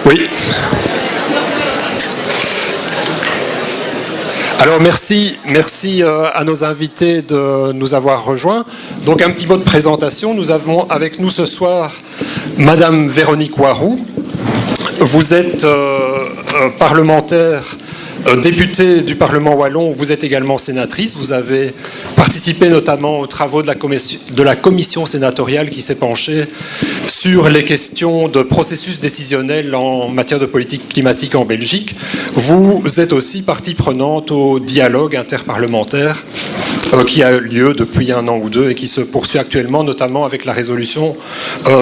Oui. Alors merci à nos invités de nous avoir rejoints. Donc un petit mot de présentation. Nous avons avec nous ce soir Madame Véronique Waroux. Vous êtes parlementaire, députée du Parlement wallon. Vous êtes également sénatrice. Vous avez participé notamment aux travaux de la commission sénatoriale qui s'est penchée sur les questions de processus décisionnel en matière de politique climatique en Belgique. Vous êtes aussi partie prenante au dialogue interparlementaire qui a lieu depuis 1 an ou 2 et qui se poursuit actuellement, notamment avec la résolution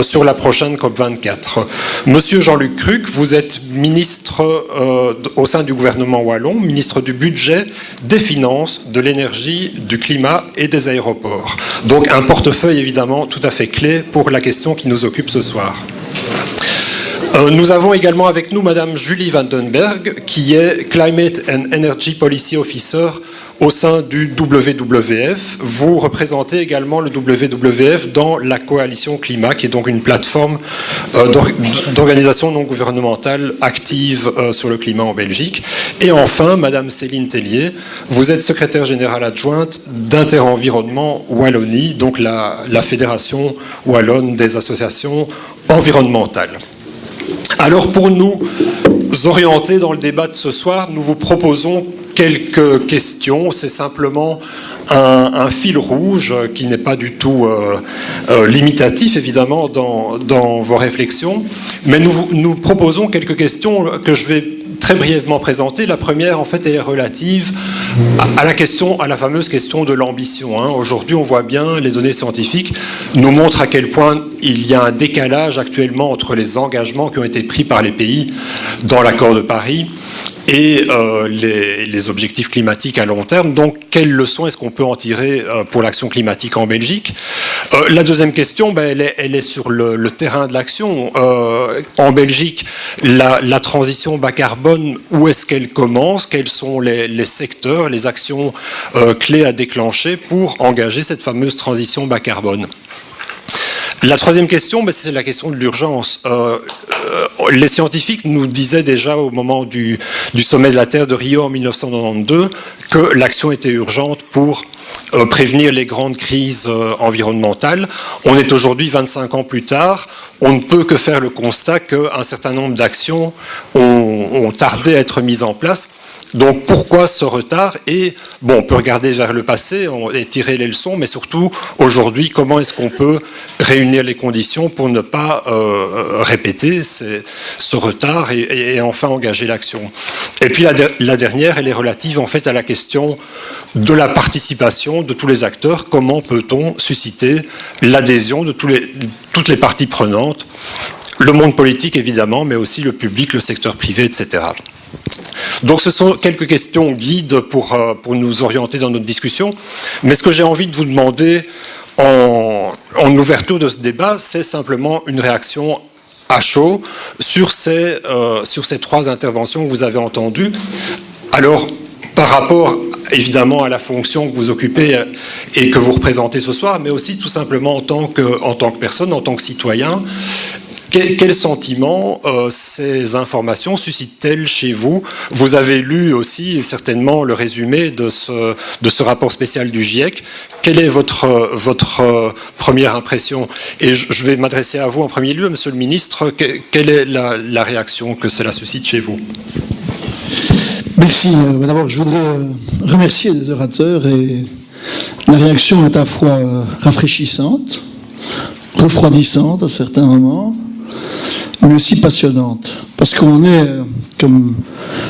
sur la prochaine COP24. Monsieur Jean-Luc Cruc, vous êtes ministre au sein du gouvernement wallon, ministre du budget, des finances, de l'énergie, du climat et des aéroports. Donc un portefeuille évidemment tout à fait clé pour la question qui nous occupe ce soir. Nous avons également avec nous Madame Julie Vandenberg, qui est Climate and Energy Policy Officer au sein du WWF. Vous représentez également le WWF dans la Coalition Climat, qui est donc une plateforme d'organisations non gouvernementales actives sur le climat en Belgique. Et enfin, Madame Céline Tellier, vous êtes secrétaire générale adjointe d'Interenvironnement Wallonie, donc la Fédération wallonne des associations environnementales. Alors pour nous orienter dans le débat de ce soir, nous vous proposons quelques questions. C'est simplement un fil rouge qui n'est pas du tout limitatif, évidemment, dans vos réflexions. Mais nous proposons quelques questions que je vais très brièvement présenter. La première, en fait, est relative à la fameuse question de l'ambition. Aujourd'hui, on voit bien, les données scientifiques nous montrent à quel point il y a un décalage actuellement entre les engagements qui ont été pris par les pays dans l'accord de Paris et les objectifs climatiques à long terme. Donc, quelles leçons est-ce qu'on peut en tirer pour l'action climatique en Belgique ? La deuxième question, elle est sur le terrain de l'action. En Belgique, la transition bas carbone, où est-ce qu'elle commence ? Quels sont les secteurs, les actions clés à déclencher pour engager cette fameuse transition bas carbone ? La troisième question, c'est la question de l'urgence. Les scientifiques nous disaient déjà au moment du sommet de la Terre de Rio en 1992 que l'action était urgente pour prévenir les grandes crises environnementales. On est aujourd'hui 25 ans plus tard. On ne peut que faire le constat qu'un certain nombre d'actions ont tardé à être mises en place. Donc pourquoi ce retard ? Et on peut regarder vers le passé et tirer les leçons, mais surtout aujourd'hui, comment est-ce qu'on peut réunir les conditions pour ne pas répéter ce retard et enfin engager l'action. Et puis la dernière, elle est relative en fait à la question de la participation de tous les acteurs. Comment peut-on susciter l'adhésion de toutes les parties prenantes, le monde politique évidemment, mais aussi le public, le secteur privé, etc. Donc ce sont quelques questions guides pour nous orienter dans notre discussion. Mais ce que j'ai envie de vous demander en ouverture de ce débat, c'est simplement une réaction à chaud sur ces 3 interventions que vous avez entendues. Alors, par rapport évidemment à la fonction que vous occupez et que vous représentez ce soir, mais aussi tout simplement en tant que personne, en tant que citoyen, quel sentiment ces informations suscitent-elles chez vous ? Vous avez lu aussi certainement le résumé de ce rapport spécial du GIEC. Quelle est votre première impression ? Et je vais m'adresser à vous en premier lieu, Monsieur le Ministre. Quelle est la réaction que cela suscite chez vous ? Merci. D'abord, je voudrais remercier les orateurs et la réaction est à la fois rafraîchissante, refroidissante à certains moments, mais aussi passionnante. Parce qu'on est, comme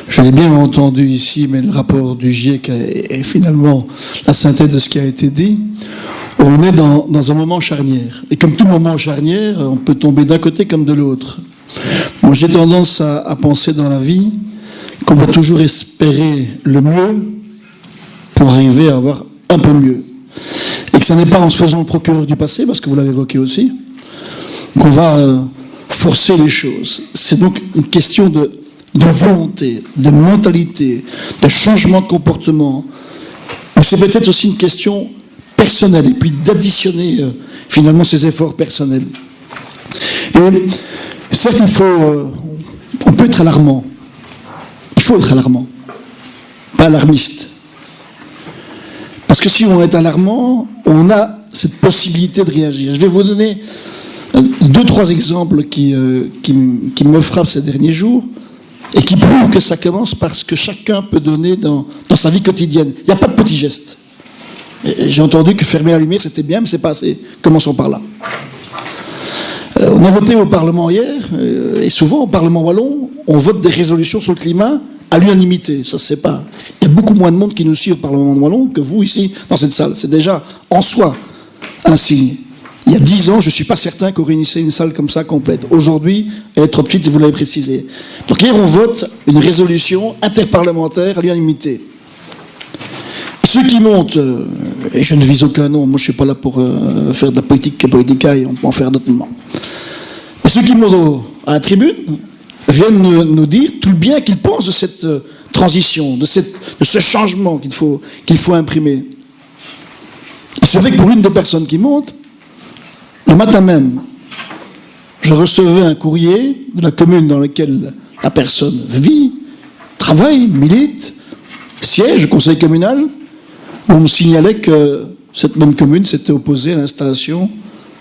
je l'ai bien entendu ici, mais le rapport du GIEC est finalement la synthèse de ce qui a été dit, on est dans un moment charnière. Et comme tout moment charnière, on peut tomber d'un côté comme de l'autre. Moi, j'ai tendance à penser dans la vie qu'on va toujours espérer le mieux pour arriver à avoir un peu mieux. Et que ce n'est pas en se faisant le procureur du passé, parce que vous l'avez évoqué aussi, qu'on va forcer les choses. C'est donc une question de volonté, de mentalité, de changement de comportement. Mais c'est peut-être aussi une question personnelle, et puis d'additionner finalement ces efforts personnels. Et certes, on peut être alarmant. Il faut être alarmant, pas alarmiste. Parce que si on est alarmant, on a cette possibilité de réagir. Je vais vous donner 2-3 exemples qui me frappent ces derniers jours et qui prouvent que ça commence par ce que chacun peut donner dans sa vie quotidienne. Il n'y a pas de petits gestes. J'ai entendu que fermer la lumière, c'était bien, mais c'est pas assez. Commençons par là. On a voté au Parlement hier, et souvent au Parlement wallon, on vote des résolutions sur le climat à l'unanimité. Ça se sait pas. Il y a beaucoup moins de monde qui nous suit au Parlement wallon que vous ici, dans cette salle. C'est déjà en soi un signe. Il y a 10 ans, je ne suis pas certain qu'on réunissait une salle comme ça complète. Aujourd'hui, elle est trop petite, et vous l'avez précisé. Donc hier, on vote une résolution interparlementaire à l'unanimité. Ceux qui montent, et je ne vise aucun nom, moi je ne suis pas là pour faire de la politique politicaille, on peut en faire d'autres moments. Et ceux qui montent à la tribune viennent nous dire tout le bien qu'ils pensent de cette transition, de ce changement qu'il faut imprimer. Il se fait que pour l'une des personnes qui monte, le matin même, je recevais un courrier de la commune dans laquelle la personne vit, travaille, milite, siège au conseil communal, où on me signalait que cette même commune s'était opposée à l'installation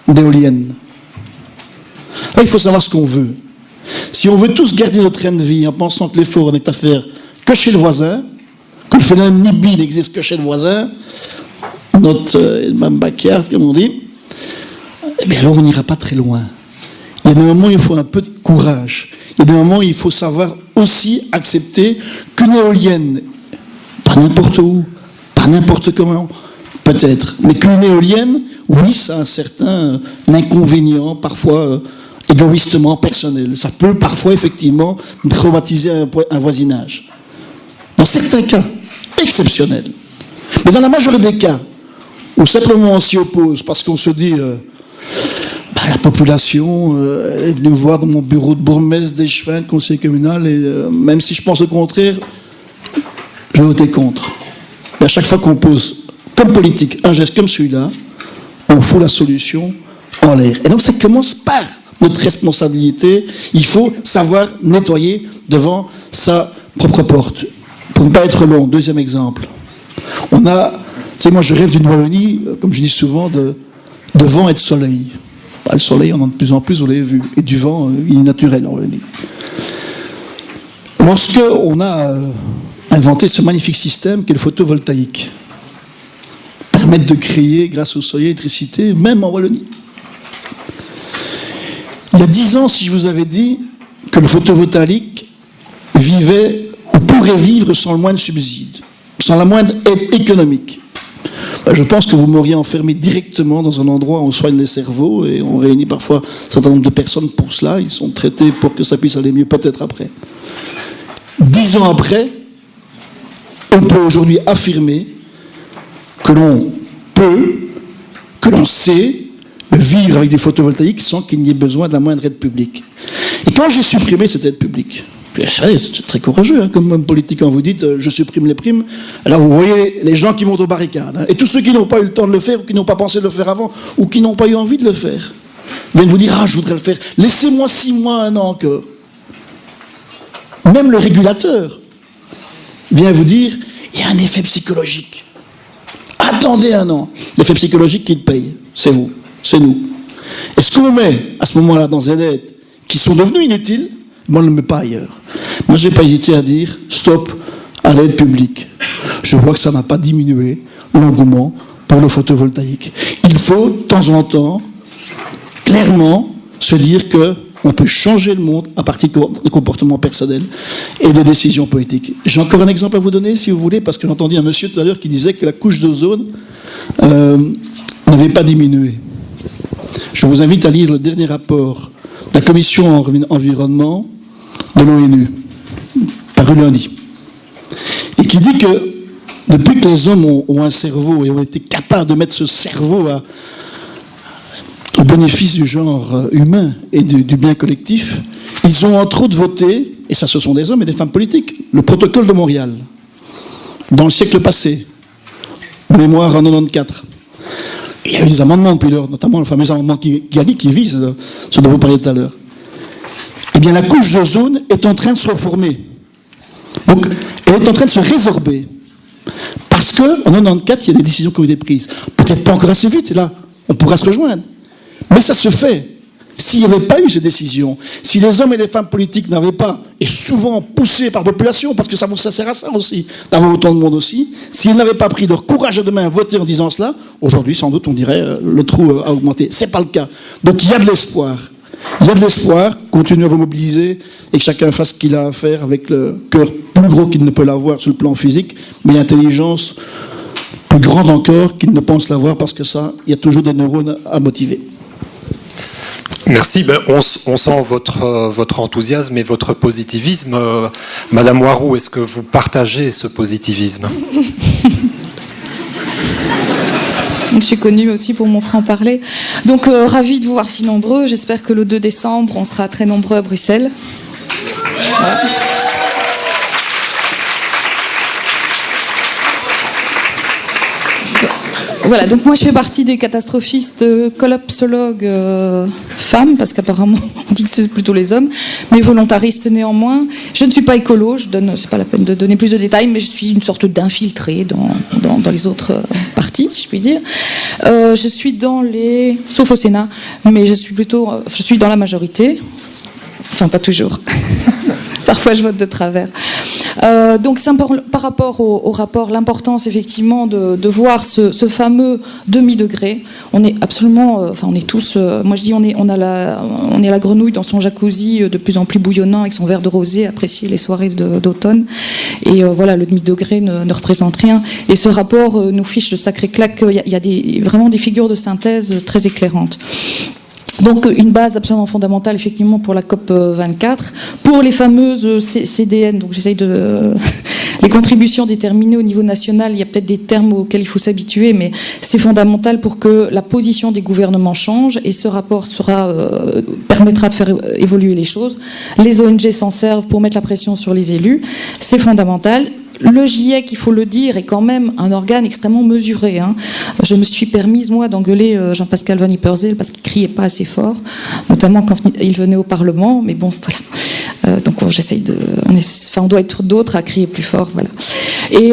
d'éoliennes. Là, il faut savoir ce qu'on veut. Si on veut tous garder notre train de vie en pensant que l'effort n'est à faire que chez le voisin, que le phénomène NIMBY n'existe que chez le voisin, notre même backyard, comme on dit, eh bien alors on n'ira pas très loin. Il y a des moments où il faut un peu de courage. Il y a des moments où il faut savoir aussi accepter qu'une éolienne, pas n'importe où, pas n'importe comment, peut-être, mais qu'une éolienne, oui, ça a un certain inconvénient, parfois égoïstement personnel. Ça peut parfois, effectivement, traumatiser un voisinage. Dans certains cas, exceptionnels. Mais dans la majorité des cas, où simplement on s'y oppose parce qu'on se dit la population est venue me voir dans mon bureau de bourgmestre, d'Échevin, de conseiller communal, et même si je pense le contraire, je vais voter contre. Et à chaque fois qu'on pose, comme politique, un geste comme celui-là, on fout la solution en l'air. Et donc ça commence par notre responsabilité. Il faut savoir nettoyer devant sa propre porte. Pour ne pas être long, deuxième exemple. On a, tu sais, moi je rêve d'une Wallonie, comme je dis souvent, de vent et de soleil. Le soleil, on en a de plus en plus, vous l'avez vu. Et du vent, il est naturel en Wallonie. Lorsque on a inventé ce magnifique système qu'est le photovoltaïque, permettre de créer, grâce au soleil, l'électricité, même en Wallonie. Il y a 10 ans, si je vous avais dit que le photovoltaïque vivait ou pourrait vivre sans le moindre subside, sans la moindre aide économique, je pense que vous m'auriez enfermé directement dans un endroit où on soigne les cerveaux et on réunit parfois un certain nombre de personnes pour cela. Ils sont traités pour que ça puisse aller mieux peut-être après. 10 ans après, on peut aujourd'hui affirmer que l'on peut, que l'on sait vivre avec des photovoltaïques sans qu'il n'y ait besoin de la moindre aide publique. Et quand j'ai supprimé cette aide publique, c'est très courageux, comme homme politique, quand vous dites je supprime les primes. Alors vous voyez les gens qui montent aux barricades, et tous ceux qui n'ont pas eu le temps de le faire, ou qui n'ont pas pensé de le faire avant, ou qui n'ont pas eu envie de le faire, viennent vous dire je voudrais le faire, laissez-moi 6 mois, 1 an encore. Même le régulateur vient vous dire il y a un effet psychologique. Attendez 1 an. L'effet psychologique qu'il paye, c'est vous, c'est nous. Et ce qu'on met à ce moment-là dans des aides qui sont devenues inutiles, moi, on ne le met pas ailleurs. Moi, je n'ai pas hésité à dire stop à l'aide publique. Je vois que ça n'a pas diminué l'engouement pour le photovoltaïque. Il faut, de temps en temps, clairement se dire qu'on peut changer le monde à partir de comportements personnels et de décisions politiques. J'ai encore un exemple à vous donner, si vous voulez, parce que j'ai entendu un monsieur tout à l'heure qui disait que la couche d'ozone n'avait pas diminué. Je vous invite à lire le dernier rapport de la Commission environnement de l'ONU, paru lundi, et qui dit que depuis que les hommes ont un cerveau et ont été capables de mettre ce cerveau au bénéfice du genre humain et du bien collectif, ils ont entre autres voté, et ça ce sont des hommes et des femmes politiques, le protocole de Montréal, dans le siècle passé, de mémoire en 94. Il y a eu des amendements depuis lors, notamment le fameux amendement qui vise ce dont vous parliez tout à l'heure. eh bien la couche d'ozone est en train de se reformer. Donc, elle est en train de se résorber. Parce qu'en 1994, il y a des décisions qui ont été prises. Peut-être pas encore assez vite, et là, on pourra se rejoindre. Mais ça se fait. S'il n'y avait pas eu ces décisions, si les hommes et les femmes politiques n'avaient pas, et souvent poussés par la population, parce que ça sert à ça aussi, d'avoir autant de monde aussi, s'ils n'avaient pas pris leur courage à deux mains à voter en disant cela, aujourd'hui, sans doute, on dirait le trou a augmenté. C'est pas le cas. Donc il y a de l'espoir. Il y a de l'espoir, continuez à vous mobiliser et que chacun fasse ce qu'il a à faire avec le cœur plus gros qu'il ne peut l'avoir sur le plan physique, mais l'intelligence plus grande encore qu'il ne pense l'avoir parce que ça, il y a toujours des neurones à motiver. Merci. Ben, on sent votre enthousiasme et votre positivisme. Madame Warou, est-ce que vous partagez ce positivisme ? Je suis connue aussi pour mon franc-parler. Donc, ravie de vous voir si nombreux. J'espère que le 2 décembre, on sera très nombreux à Bruxelles. Voilà. Voilà, donc moi je fais partie des catastrophistes collapsologues femmes, parce qu'apparemment on dit que c'est plutôt les hommes, mais volontaristes néanmoins. Je ne suis pas écolo, c'est pas la peine de donner plus de détails, mais je suis une sorte d'infiltrée dans les autres partis, si je puis dire. Je suis sauf au Sénat, mais je suis dans la majorité. Enfin, pas toujours. Parfois, je vote de travers. Donc, par rapport au rapport, l'importance, effectivement, de voir ce fameux demi-degré. On est absolument... on est tous... moi, je dis, on est la grenouille dans son jacuzzi de plus en plus bouillonnant avec son verre de rosé, apprécier les soirées d'automne. Et voilà, le demi-degré ne représente rien. Et ce rapport nous fiche de sacré claque. Il y a vraiment des figures de synthèse très éclairantes. Donc une base absolument fondamentale effectivement pour la COP 24, pour les fameuses CDN, donc j'essaye de... Les contributions déterminées au niveau national, il y a peut-être des termes auxquels il faut s'habituer, mais c'est fondamental pour que la position des gouvernements change, et ce rapport permettra de faire évoluer les choses. Les ONG s'en servent pour mettre la pression sur les élus, c'est fondamental. Le GIEC, il faut le dire, est quand même un organe extrêmement mesuré. Hein. Je me suis permise, moi, d'engueuler Jean-Pascal Van Ypersel parce qu'il criait pas assez fort, notamment quand il venait au Parlement. Mais bon, voilà. Donc j'essaye de... on doit être d'autres à crier plus fort, voilà. Et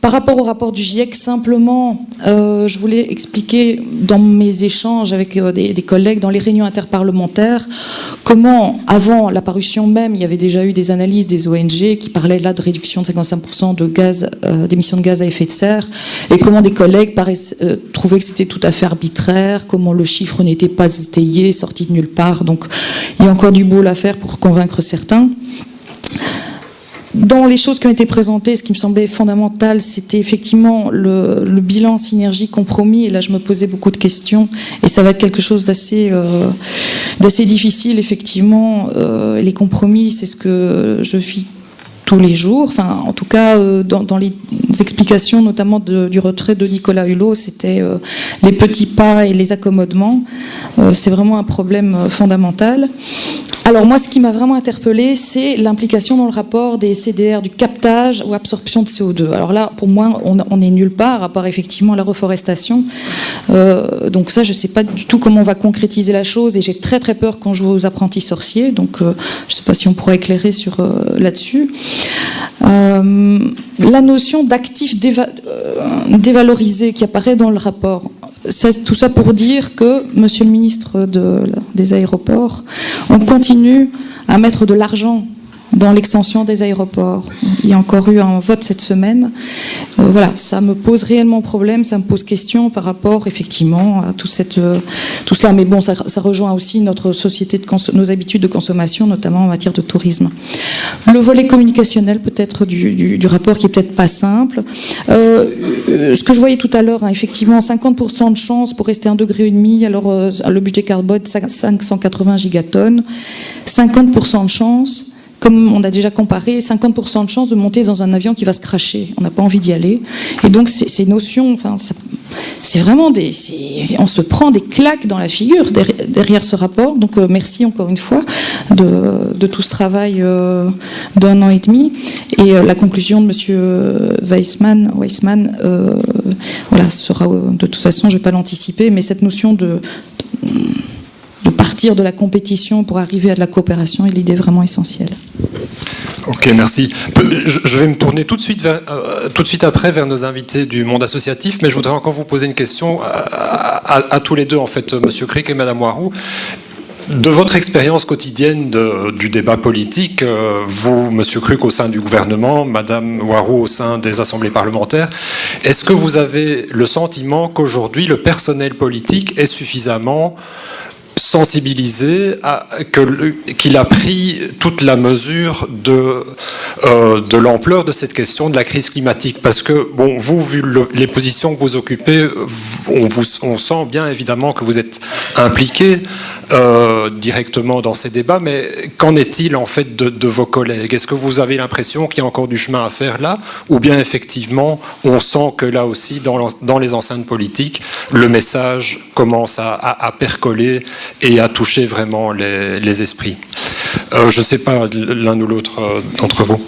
par rapport au rapport du GIEC, simplement, je voulais expliquer dans mes échanges avec des collègues, dans les réunions interparlementaires, comment, avant la parution même, il y avait déjà eu des analyses des ONG qui parlaient là de réduction de 55% d'émissions de gaz à effet de serre, et comment des collègues trouvaient que c'était tout à fait arbitraire, comment le chiffre n'était pas étayé, sorti de nulle part. Donc il y a encore du boulot à faire pour convaincre certains. Dans les choses qui ont été présentées, ce qui me semblait fondamental, c'était effectivement le bilan synergie compromis. Et là, je me posais beaucoup de questions. Et ça va être quelque chose d'assez difficile, effectivement. Les compromis, c'est ce que je vis tous les jours. Enfin, en tout cas, dans les explications, notamment du retrait de Nicolas Hulot, c'était les petits pas et les accommodements. C'est vraiment un problème fondamental. Alors moi, ce qui m'a vraiment interpellée, c'est l'implication dans le rapport des CDR, du captage ou absorption de CO2. Alors là, pour moi, on n'est nulle part, à part effectivement la reforestation. Donc ça, je ne sais pas du tout comment on va concrétiser la chose, et j'ai très très peur qu'on joue aux apprentis sorciers. Donc je ne sais pas si on pourra éclairer là-dessus. La notion d'actif dévalorisé qui apparaît dans le rapport. Tout ça pour dire que, monsieur le ministre des Aéroports, on continue à mettre de l'argent dans l'extension des aéroports. Il y a encore eu un vote cette semaine. Voilà, ça me pose réellement problème, ça me pose question par rapport effectivement à tout cela. Mais bon, ça rejoint aussi notre société nos habitudes de consommation, notamment en matière de tourisme. Le volet communicationnel peut-être du rapport qui est peut-être pas simple. Ce que je voyais tout à l'heure, hein, effectivement, 50% de chance pour rester 1,5 degré. Alors le budget carbone, 580 gigatonnes. 50% de chance. Comme on a déjà comparé, 50% de chance de monter dans un avion qui va se crasher. On n'a pas envie d'y aller. Et donc, ces notions, c'est vraiment on se prend des claques dans la figure derrière ce rapport. Donc, merci encore une fois de tout ce travail d'1 an et demi. Et la conclusion de monsieur Weissman, voilà, sera, de toute façon, je ne vais pas l'anticiper, mais cette notion de partir de la compétition pour arriver à de la coopération est l'idée vraiment essentielle. Ok, merci. Je vais me tourner tout de suite après vers nos invités du monde associatif, mais je voudrais encore vous poser une question à tous les deux, en fait, Monsieur Crick et Madame Warou. De votre expérience quotidienne du débat politique, vous, Monsieur Crick, au sein du gouvernement, Madame Warou au sein des assemblées parlementaires, est-ce que vous avez le sentiment qu'aujourd'hui le personnel politique est suffisamment sensibilisé, qu'il a pris toute la mesure de l'ampleur de cette question de la crise climatique? Parce que, bon, vous, vu les positions que vous occupez, on sent bien évidemment que vous êtes impliqué directement dans ces débats, mais qu'en est-il en fait de vos collègues? Est-ce que vous avez l'impression qu'il y a encore du chemin à faire là, ou bien effectivement on sent que là aussi dans les enceintes politiques, le message commence à percoler et à toucher vraiment les esprits? Je ne sais pas, l'un ou l'autre d'entre vous.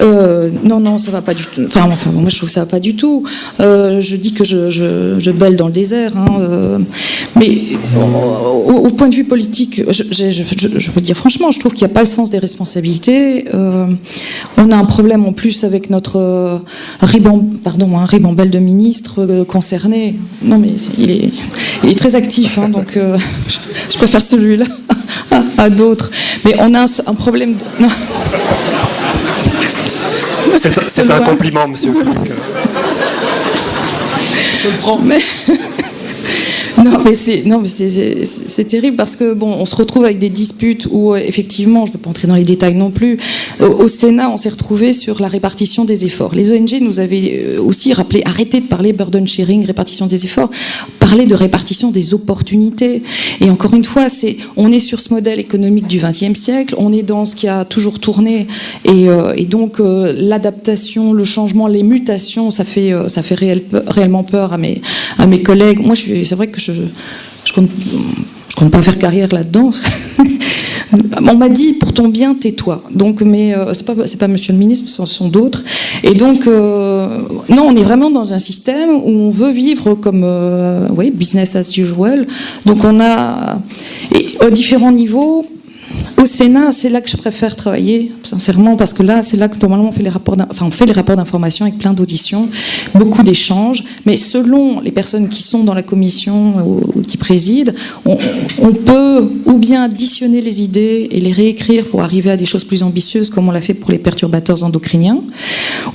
Non, ça va pas du tout. Enfin, moi je trouve que ça va pas du tout. Je dis que je bêle dans le désert, hein, mais au point de vue politique, je veux dire franchement, je trouve qu'il n'y a pas le sens des responsabilités. On a un problème en plus avec notre ribambelle de ministres concernés. Non, mais il est très actif, hein, donc je préfère celui-là à d'autres. Mais on a un problème. Non. C'est un compliment, Monsieur Crick. Je le prends. Mais c'est terrible parce que bon, on se retrouve avec des disputes où effectivement, je ne veux pas entrer dans les détails non plus. Au Sénat, on s'est retrouvé sur la répartition des efforts. Les ONG nous avaient aussi rappelé, arrêtez de parler burden sharing, répartition des efforts, parler de répartition des opportunités. Et encore une fois, on est sur ce modèle économique du XXe siècle, on est dans ce qui a toujours tourné, et donc l'adaptation, le changement, les mutations, ça fait réellement peur à mes collègues. Moi, c'est vrai que je compte pas faire carrière là-dedans. On m'a dit, pour ton bien, tais-toi. Donc, mais c'est pas Monsieur le Ministre, ce sont d'autres. Et donc, non, on est vraiment dans un système où on veut vivre comme, business as usual. Donc, on a, et à différents niveaux. Au Sénat, c'est là que je préfère travailler, sincèrement, parce que là, c'est là que normalement on fait les rapports d'information avec plein d'auditions, beaucoup d'échanges, mais selon les personnes qui sont dans la commission ou qui président, on peut ou bien additionner les idées et les réécrire pour arriver à des choses plus ambitieuses, comme on l'a fait pour les perturbateurs endocriniens,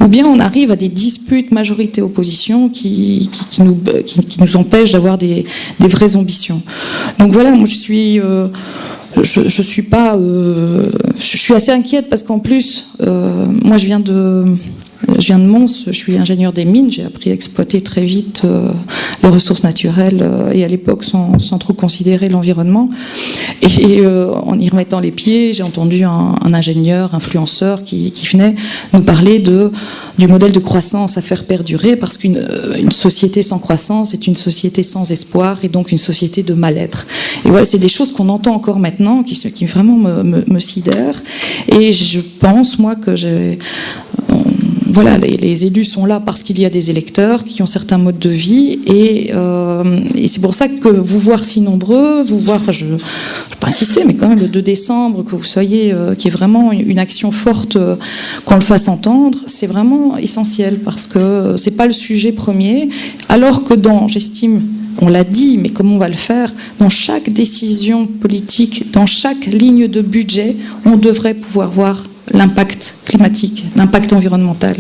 ou bien on arrive à des disputes majorité-opposition qui nous empêchent d'avoir des vraies ambitions. Donc voilà, moi je suis assez inquiète parce qu'en plus, moi je viens de Mons, je suis ingénieur des mines, j'ai appris à exploiter très vite les ressources naturelles et à l'époque sans trop considérer l'environnement. Et en y remettant les pieds, j'ai entendu un ingénieur, influenceur qui venait nous parler du modèle de croissance à faire perdurer, parce qu'une société sans croissance est une société sans espoir et donc une société de mal-être. Et voilà, c'est des choses qu'on entend encore maintenant qui vraiment me sidèrent. Et je pense, moi, que voilà, les élus sont là parce qu'il y a des électeurs qui ont certains modes de vie et c'est pour ça que vous voir si nombreux, je ne vais pas insister, mais quand même le 2 décembre, que vous soyez, qu'il y ait vraiment une action forte, qu'on le fasse entendre, c'est vraiment essentiel parce que c'est pas le sujet premier, alors que j'estime, on l'a dit, mais comment on va le faire? Dans chaque décision politique, dans chaque ligne de budget, on devrait pouvoir voir l'impact climatique, l'impact environnemental.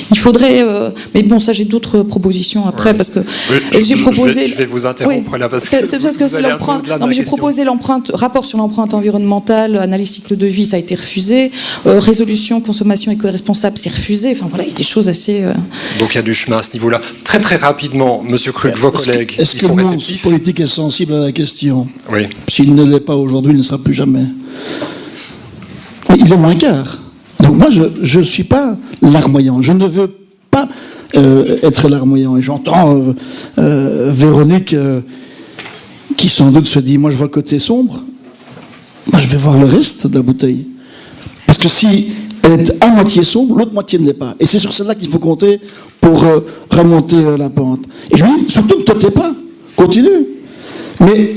Il faudrait... mais bon, ça, j'ai d'autres propositions après, parce que j'ai proposé... Je vais vous interrompre là, parce que... C'est parce que c'est l'empreinte... Non, mais j'ai proposé rapport sur l'empreinte environnementale, analyse cycle de vie, ça a été refusé. Résolution, consommation éco-responsable, c'est refusé. Enfin, voilà, il y a des choses assez... Donc, il y a du chemin à ce niveau-là. Très, très rapidement, Monsieur Crick, vos collègues, est-ce que le monde politique est sensible à la question? Oui. S'il ne l'est pas aujourd'hui, il ne sera plus jamais. Il est moins quart. Donc moi, je ne suis pas larmoyant. Je ne veux pas être larmoyant. Et j'entends Véronique qui sans doute se dit, moi je vois le côté sombre. Moi je vais voir le reste de la bouteille. Parce que si elle est à moitié sombre, l'autre moitié ne l'est pas. Et c'est sur celle-là qu'il faut compter pour remonter la pente. Et je lui dis, surtout ne te tais pas. Continue. Mais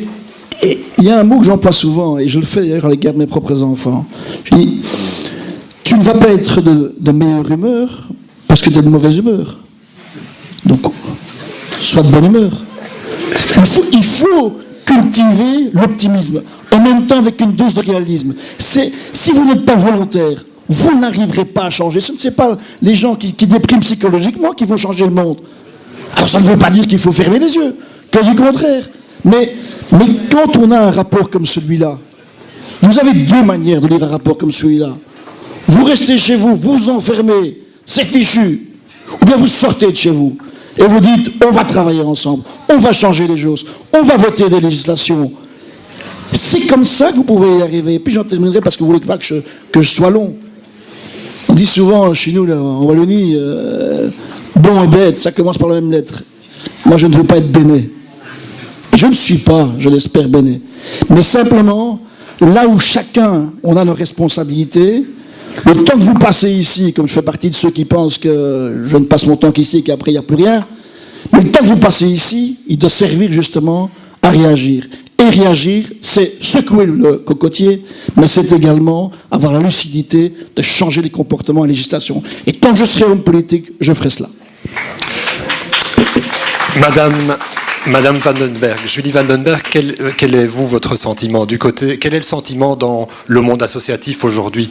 il y a un mot que j'emploie souvent, et je le fais d'ailleurs à l'égard de mes propres enfants. Je dis, tu ne vas pas être de meilleure humeur parce que tu es de mauvaise humeur. Donc, sois de bonne humeur. Il faut cultiver l'optimisme, en même temps avec une dose de réalisme. Si vous n'êtes pas volontaire, vous n'arriverez pas à changer. Ce ne sont pas les gens qui dépriment psychologiquement qui vont changer le monde. Alors ça ne veut pas dire qu'il faut fermer les yeux, que du contraire. Mais quand on a un rapport comme celui-là, vous avez deux manières de lire un rapport comme celui-là. Vous restez chez vous, vous enfermez, c'est fichu. Ou bien vous sortez de chez vous et vous dites, on va travailler ensemble, on va changer les choses, on va voter des législations. C'est comme ça que vous pouvez y arriver. Et puis j'en terminerai parce que vous voulez pas que je sois long. On dit souvent chez nous, là, en Wallonie, bon et bête, ça commence par la même lettre. Moi, je ne veux pas être béné. Je ne suis pas, je l'espère, béné. Mais simplement, là où chacun, on a nos responsabilités, le temps que vous passez ici, comme je fais partie de ceux qui pensent que je ne passe mon temps qu'ici et qu'après il n'y a plus rien, mais le temps que vous passez ici, il doit servir justement à réagir. Et réagir, c'est secouer le cocotier, mais c'est également avoir la lucidité de changer les comportements et les législations. Et tant que je serai homme politique, je ferai cela. Madame Vandenberg, Julie Vandenberg, quel est votre sentiment du côté? Quel est le sentiment dans le monde associatif aujourd'hui?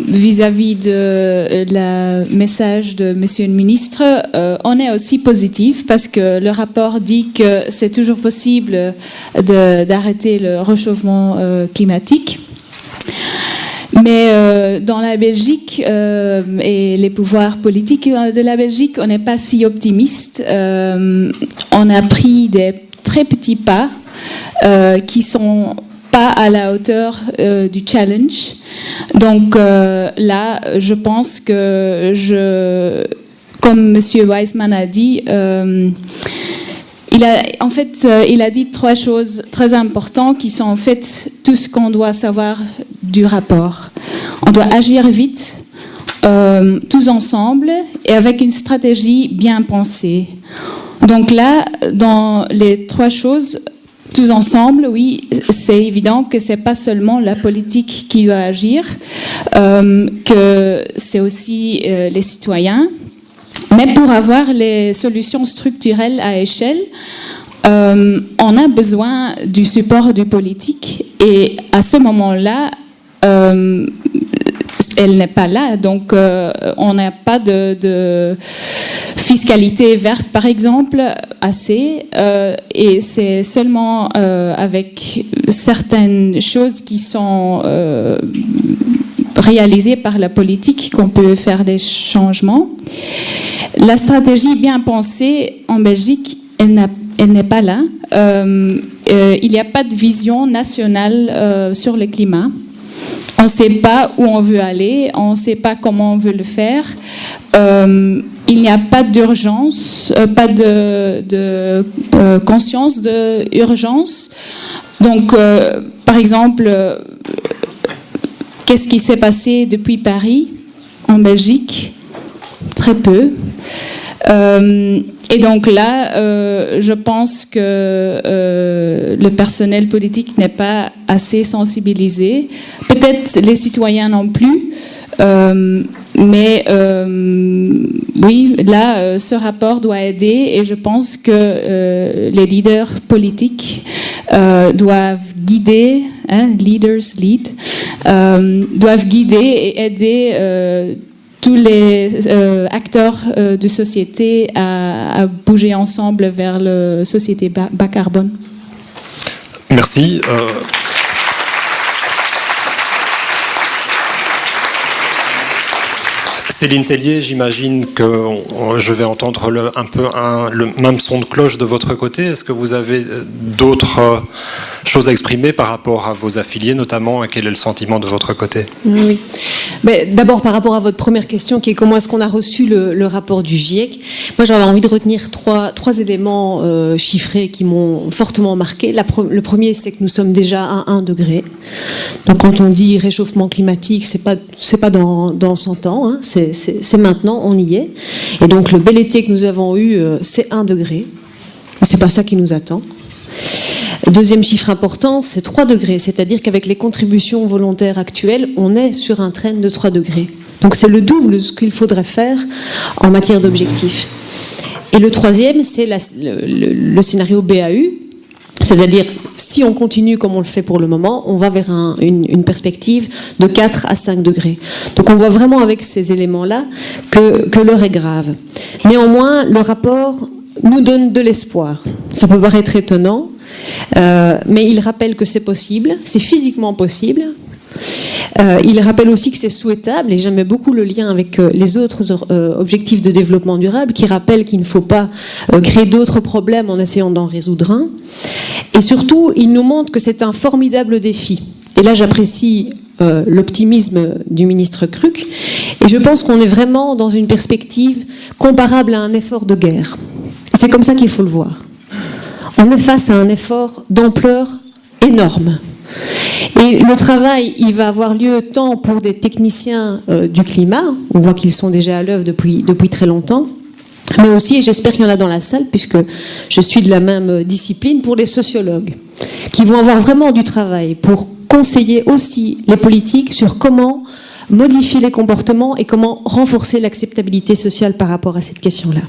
Vis-à-vis de la message de Monsieur le Ministre, on est aussi positif parce que le rapport dit que c'est toujours possible d'arrêter le réchauffement climatique. Mais dans la Belgique et les pouvoirs politiques de la Belgique, on n'est pas si optimiste. On a pris des très petits pas qui sont pas à la hauteur du challenge. Donc là, je pense que comme Monsieur Weissman a dit, il a dit trois choses très importantes qui sont en fait tout ce qu'on doit savoir du rapport. On doit agir vite, tous ensemble et avec une stratégie bien pensée. Donc là, dans les trois choses, tous ensemble, oui, c'est évident que c'est pas seulement la politique qui doit agir, que c'est aussi les citoyens. Mais pour avoir les solutions structurelles à échelle, on a besoin du support du politique. Et à ce moment-là, elle n'est pas là. Donc, on n'a pas de fiscalité verte, par exemple, assez. Et c'est seulement avec certaines choses qui sont réalisées par la politique qu'on peut faire des changements. La stratégie bien pensée en Belgique, elle n'est pas là. Il n'y a pas de vision nationale sur le climat. On ne sait pas où on veut aller, on ne sait pas comment on veut le faire. Il n'y a pas d'urgence, pas de conscience d'urgence. Donc, par exemple, qu'est-ce qui s'est passé depuis Paris, en Belgique? Très peu. Et donc là, je pense que le personnel politique n'est pas assez sensibilisé. Peut-être les citoyens non plus. Mais oui, là, ce rapport doit aider et je pense que les leaders politiques doivent guider, leaders lead, doivent guider et aider tous les acteurs de société à bouger ensemble vers la société bas carbone. Merci. Céline Tellier, j'imagine que je vais entendre le même son de cloche de votre côté. Est-ce que vous avez d'autres choses à exprimer par rapport à vos affiliés, notamment, et quel est le sentiment de votre côté? Oui. D'abord, par rapport à votre première question, qui est comment est-ce qu'on a reçu le rapport du GIEC, moi j'avais envie de retenir trois éléments chiffrés qui m'ont fortement marqué. Le premier, c'est que nous sommes déjà à 1 degré. Donc quand on dit réchauffement climatique, c'est pas dans 100 ans, hein, c'est maintenant, on y est. Et donc le bel été que nous avons eu, c'est 1 degré. Mais c'est pas ça qui nous attend. Deuxième chiffre important, c'est 3 degrés, c'est-à-dire qu'avec les contributions volontaires actuelles, on est sur un trend de 3 degrés. Donc c'est le double de ce qu'il faudrait faire en matière d'objectifs. Et le troisième, c'est le scénario BAU, c'est-à-dire si on continue comme on le fait pour le moment, on va vers une perspective de 4 à 5 degrés. Donc on voit vraiment avec ces éléments-là que l'heure est grave. Néanmoins, le rapport nous donne de l'espoir. Ça peut paraître étonnant, mais il rappelle que c'est possible, c'est physiquement possible. Il rappelle aussi que c'est souhaitable, et j'aimais beaucoup le lien avec les autres objectifs de développement durable, qui rappellent qu'il ne faut pas créer d'autres problèmes en essayant d'en résoudre un. Et surtout, il nous montre que c'est un formidable défi. Et là, j'apprécie l'optimisme du ministre Kruck, et je pense qu'on est vraiment dans une perspective comparable à un effort de guerre. C'est comme ça qu'il faut le voir. On est face à un effort d'ampleur énorme. Et le travail, il va avoir lieu tant pour des techniciens du climat, on voit qu'ils sont déjà à l'œuvre depuis très longtemps, mais aussi, et j'espère qu'il y en a dans la salle, puisque je suis de la même discipline, pour les sociologues, qui vont avoir vraiment du travail pour conseiller aussi les politiques sur comment modifier les comportements et comment renforcer l'acceptabilité sociale par rapport à cette question-là.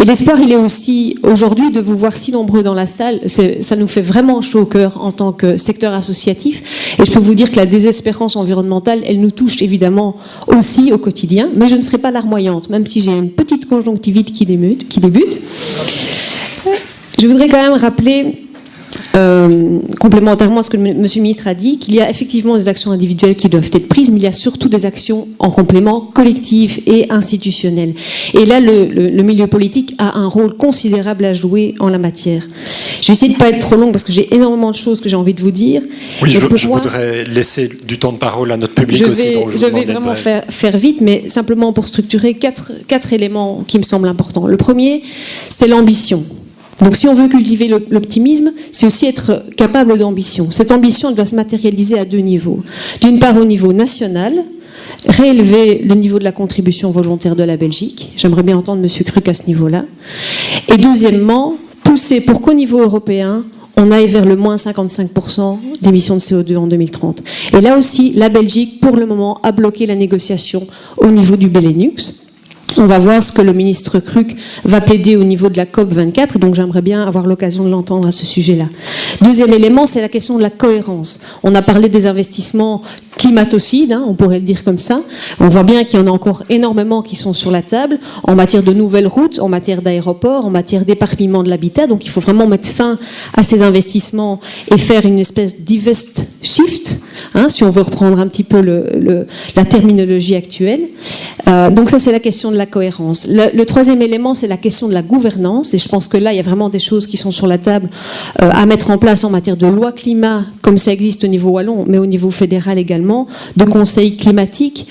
Et l'espoir, il est aussi aujourd'hui de vous voir si nombreux dans la salle. Ça nous fait vraiment chaud au cœur en tant que secteur associatif. Et je peux vous dire que la désespérance environnementale, elle nous touche évidemment aussi au quotidien. Mais je ne serai pas larmoyante, même si j'ai une petite conjonctivite qui débute. Je voudrais quand même rappeler, complémentairement à ce que Monsieur le ministre a dit, qu'il y a effectivement des actions individuelles qui doivent être prises, mais il y a surtout des actions en complément collectives et institutionnelles. Et là, le milieu politique a un rôle considérable à jouer en la matière. Je vais essayer de ne pas être trop longue parce que j'ai énormément de choses que j'ai envie de vous dire. Oui, je voudrais laisser du temps de parole à notre public aussi. Je vais vraiment faire vite, mais simplement pour structurer quatre éléments qui me semblent importants. Le premier, c'est l'ambition. Donc si on veut cultiver l'optimisme, c'est aussi être capable d'ambition. Cette ambition, elle doit se matérialiser à 2 niveaux. D'une part au niveau national, réélever le niveau de la contribution volontaire de la Belgique. J'aimerais bien entendre M. Kruck à ce niveau-là. Et deuxièmement, pousser pour qu'au niveau européen, on aille vers le moins 55% d'émissions de CO2 en 2030. Et là aussi, la Belgique, pour le moment, a bloqué la négociation au niveau du Benelux. On va voir ce que le ministre Kruck va plaider au niveau de la COP24, donc j'aimerais bien avoir l'occasion de l'entendre à ce sujet-là. Deuxième élément, c'est la question de la cohérence. On a parlé des investissements climatocides, hein, on pourrait le dire comme ça. On voit bien qu'il y en a encore énormément qui sont sur la table, en matière de nouvelles routes, en matière d'aéroports, en matière d'éparpillement de l'habitat, donc il faut vraiment mettre fin à ces investissements et faire une espèce d'invest shift, hein, si on veut reprendre un petit peu la terminologie actuelle. Donc ça, c'est la question de la cohérence. Le troisième élément, c'est la question de la gouvernance, et je pense que là, il y a vraiment des choses qui sont sur la table à mettre en place en matière de loi climat, comme ça existe au niveau wallon, mais au niveau fédéral également, de conseils climatiques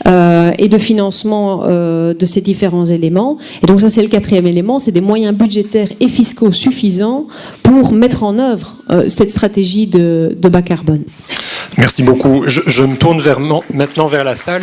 et de financement de ces différents éléments. Et donc ça, c'est le quatrième élément, c'est des moyens budgétaires et fiscaux suffisants pour mettre en œuvre cette stratégie de bas carbone. Merci beaucoup. Je me tourne maintenant vers la salle.